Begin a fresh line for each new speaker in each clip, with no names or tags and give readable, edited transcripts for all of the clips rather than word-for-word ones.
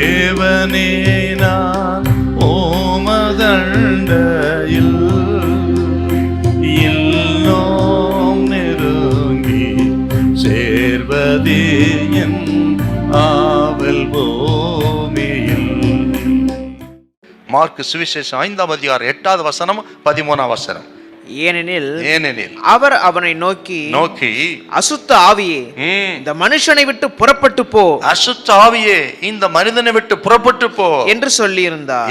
தேவனே நான் ஓமதண்டையில் இன்னும் நெருங்கி சேர்வதே என் ஆவல் பூமியில்.
மார்க்கு சுவிசேஷம் 5ஆம் அதிகாரம் 8வது வசனம் 13ஆம் வசனம்.
ஏனெனில் அவர் அவனை நோக்கி அசுத்த ஆவியே இந்த மனுஷனை விட்டு புறப்பட்டு போ,
அசுத்த ஆவியே இந்த மனிதனை விட்டு புறப்பட்டு போ
என்று சொல்லியிருந்தார்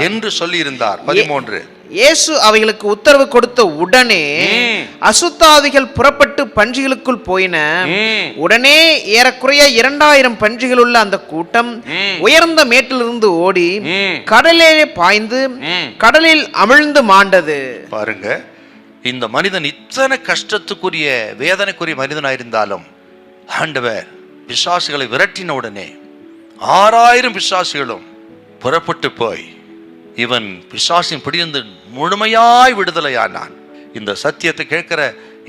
13.
இயேசு அவைகளுக்கு உத்தரவு கொடுத்த உடனே அசுத்தாவிகள் புறப்பட்டு பன்றிகளுக்குள் போயின. உடனே ஏறக்குறைய 2000 பன்றிகள் உள்ள அந்த கூட்டம் உயர்ந்த மேட்டிலிருந்து ஓடி கடலிலே பாய்ந்து கடலில் அமிழ்ந்து மாண்டது.
பாருங்க, இந்த மனிதன் இத்தனை கஷ்டத்துக்குரிய வேதனைக்குரிய மனிதனாயிருந்தாலும் ஆண்டவர் பிசாசுகளை விரட்டின உடனே 6000 பிசாசுகளும் புறப்பட்டு போய் இவன் பிசாசின் பிடிந்து முழுமையாய் விடுதலையானான். இந்த சத்தியத்தை கேட்கிற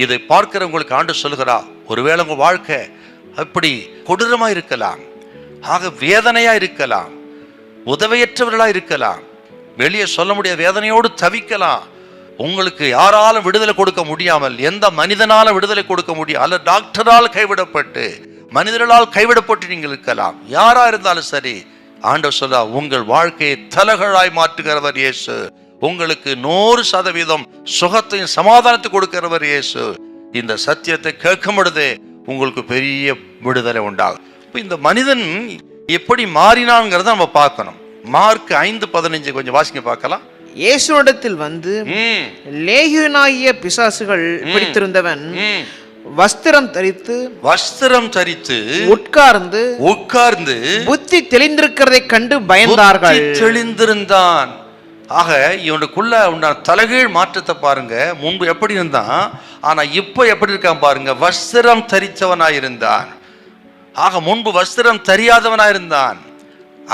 இதை பார்க்கிறவங்களுக்கு ஆண்டு சொல்கிறா, ஒருவேளை உங்க வாழ்க்கை அப்படி கொடூரமா இருக்கலாம், ஆக வேதனையா இருக்கலாம், உதவியற்றவர்களா இருக்கலாம், வெளியே சொல்ல முடியாத வேதனையோடு தவிக்கலாம். உங்களுக்கு யாராலும் விடுதலை கொடுக்க முடியாமல், எந்த மனிதனால விடுதலை கொடுக்க முடியும், அல்ல டாக்டரால் கைவிடப்பட்டு மனிதர்களால் கைவிடப்பட்டு நீங்கள் இருக்கலாம். யாரா இருந்தாலும் சரி, ஆண்டவர் சொல்றா, உங்கள் வாழ்க்கையை தலகழாய் மாற்றுகிறவர் இயேசு. உங்களுக்கு 100% சுகத்தையும் சமாதானத்தை கொடுக்கிறவர் இயேசு. இந்த சத்தியத்தை கேட்கும் பொழுதே உங்களுக்கு பெரிய விடுதலை உண்டாகும். இந்த மனிதன் எப்படி மாறினான்ங்கிறத நம்ம பார்க்கணும். மார்க் 5:15 கொஞ்சம் வாசிங்க பார்க்கலாம்.
இயேசுவிடத்தில் வந்து லேகியோனாகிய பிசாசுகள் பிடித்திருந்தவன் வஸ்திரம் தரித்து உட்கார்ந்து புத்தி தெளிந்திருக்கிறதை கண்டு பயந்தார்கள்.
தெளிந்திருந்தான். ஆக இவனுக்குள்ள உண்டான தலைகீழ் மாற்றத்தை பாருங்க. முன்பு எப்படி இருந்தான், ஆனா இப்ப எப்படி இருக்கான் பாருங்க. வஸ்திரம் தரித்தவனாயிருந்தான். ஆக முன்பு வஸ்திரம் தெரியாதவனாயிருந்தான்,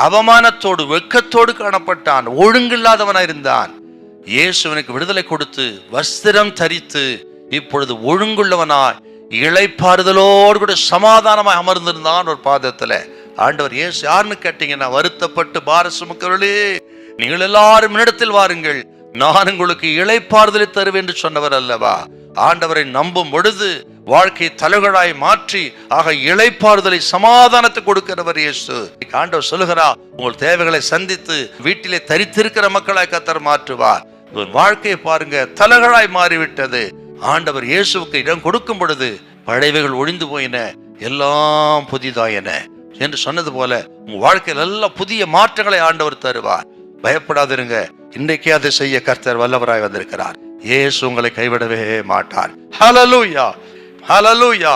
அவமானத்தோடு வெட்கத்தோடு காணப்பட்டான், ஒழுங்கில்லாதவனாயிருந்தான். இயேசுவனுக்கு விடுதலை கொடுத்து வஸ்திரம் தரித்து இப்பொழுது ஒழுங்குள்ளவனாய் இளைப்பாறுதலோடு கூட சமாதானமாய் அமர்ந்திருந்தான் ஒரு பாதத்துல. ஆண்டவர் இயேசு யாருன்னு கேட்டீங்கன்னா, வருத்தப்பட்டு பார சுமக்கிறவர்களே நீங்கள் எல்லாரும் என்னிடத்தில் வாருங்கள், நான் உங்களுக்கு இளைப்பாறுதலை தருவேன் என்று சொன்னவர் அல்லவா. ஆண்டவரை நம்பும் பொழுது வாழ்க்கை தலைகளாய் மாற்றி ஆக இளைப்பாறுதலை சமாதானத்தை கொடுக்கிறவர் இயேசு. ஆண்டவர் சொல்லுகிறா, உங்கள் தேவைகளை சந்தித்து வீட்டிலே தரித்திருக்கிற மக்களாய் கர்த்தர் மாற்றுவார். வாழ்க்கையை பாருங்க, தலைகளாய் மாறிவிட்டது. ஆண்டவர் இயேசுவுக்கு இடம் கொடுக்கும் பொழுது பழையவைகள் ஒழிந்து போயின, எல்லாம் புதிதாயின என்று சொன்னது போல உங்க வாழ்க்கையில் எல்லாம் புதிய மாற்றங்களை ஆண்டவர் தருவார். பயப்படாதிருங்க, இன்றைக்கே அதை செய்ய கர்த்தர் வல்லவராய் வந்திருக்கிறார். இயேசு உங்களை கைவிடவே மாட்டார். ஹல்லேலூயா, ஹல்லேலூயா.